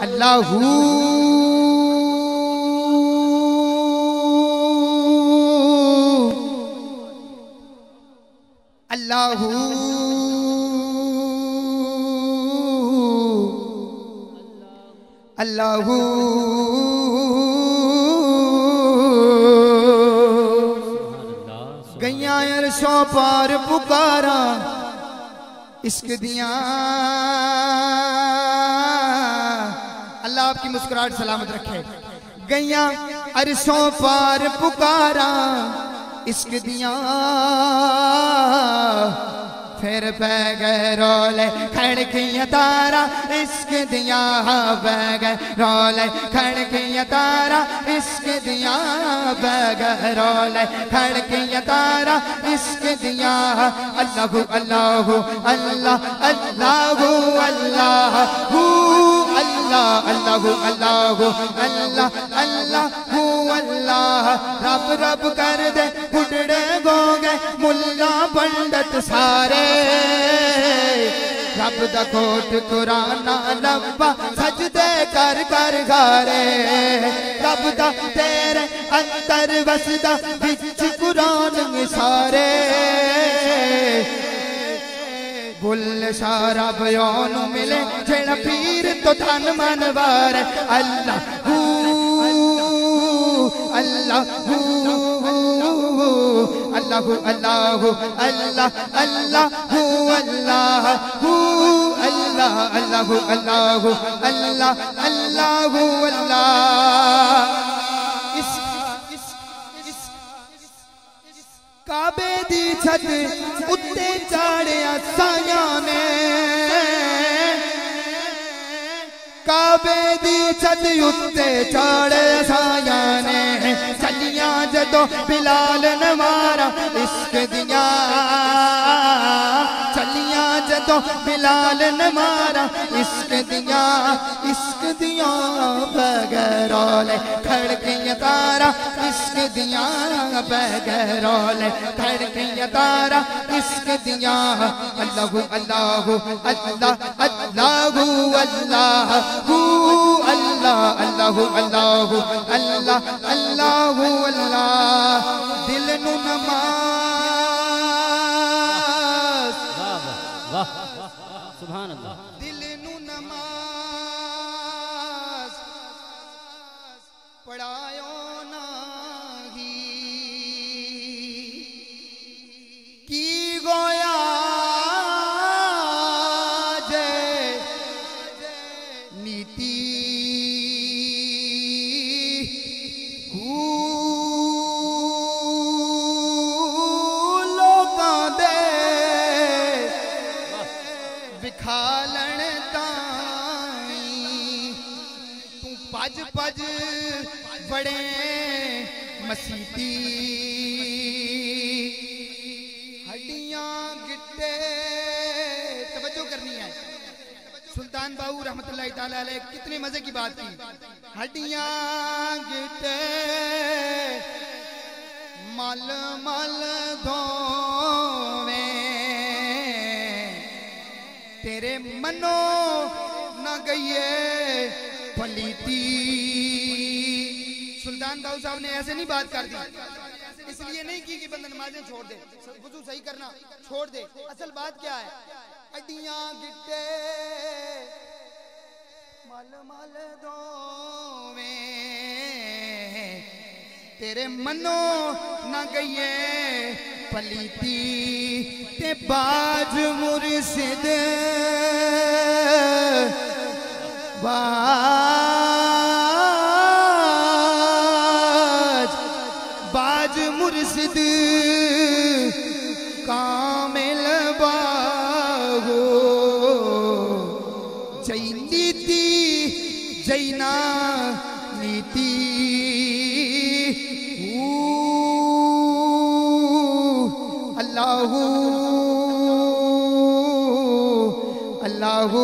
अल्लाहू अल्लाहू अल्लाहू गैया अरशों पार पुकारा इश्क दिया। अल्लाह आपकी मुस्कुराहट सलामत रखे। गैया अरशों पार पुकारा इश्क दिया, फिर पै गए रोले खड़कियां तारा इश्क दिया, पै गए रोले खड़कियां तारा इश्क दिया, पै गए रोले खड़कियां तारा इश्क दिया। अल्लाहू अल्लाहू अल्लाह अल्लाहू अल्लाहू अल्लाह अल्लाहू अल्लाहू अल्लाह अल्लाहू अल्लाह। रब रब कर दे बुढ़ड़े गोगे मुल्ला पंडित सारे, रब दा कोट कुराना लब्बा सजदे कर कर गारे, रब दा तेरे अंतर वसदा विच कुरान सारे। बुल सारा बयान मिले जेड़ा पीर तो धन मनवार। अल्लाहू अल्लाहू अल्लाहू अल्लाहू अल्लाह अल्लाहू अल्लाहू अल्लाह अल्लाहू अल्लाहू अल्लाह अल्लाहू अल्लाह। काबे दी छत उत्ते चाड़िया साया ने, काबे दी छत उत्ते चाड़े साया ने, चलिया जदों बिलाल ने मारा इश्क दिया, चलिया जदों बिलाल ने मारा इश्क दिया, इश्क दिया बगैरोले खड़कियां तारा इश्क दिया, बगैरोले खड़कियां तारा इश्क दिया। अल्लाहू अल्लाहू अल्लाह अल्लाहू अल्लाहू अल्लाह अल्लाहू अल्लाहू अल्लाह अल्लाहू अल्लाह। दिल नू नमाज सुभान अल्लाह, दिल नू नमाज पढ़ायो नाही की गोया जे नीति लोकां दे विखालण ताई तू भज भज बड़े मसीती, हड्डियां गिट्टे। तवज्जो करनी है, सुल्तान बाहू रहमतुल्लाह ताला अलैह कितने मजे की बात की। हड्डियां गिट्टे मल मल धोवे तेरे मनो न गईए पलीती। सुल्तान बाहू साहब ने ऐसे नहीं बात कर दी, इसलिए नहीं की कि बंदा नमाजें छोड़ दे, वुजू सही करना छोड़ दे। असल बात क्या है, अड्डियां गिट्टे मल मल दोवे तेरे मनो न गईए पलीती, ते बाज मुर्शिद बाज मुर्शिद कामिल बागो जय नीति जैना नीति। अल्लाहू अल्लाहू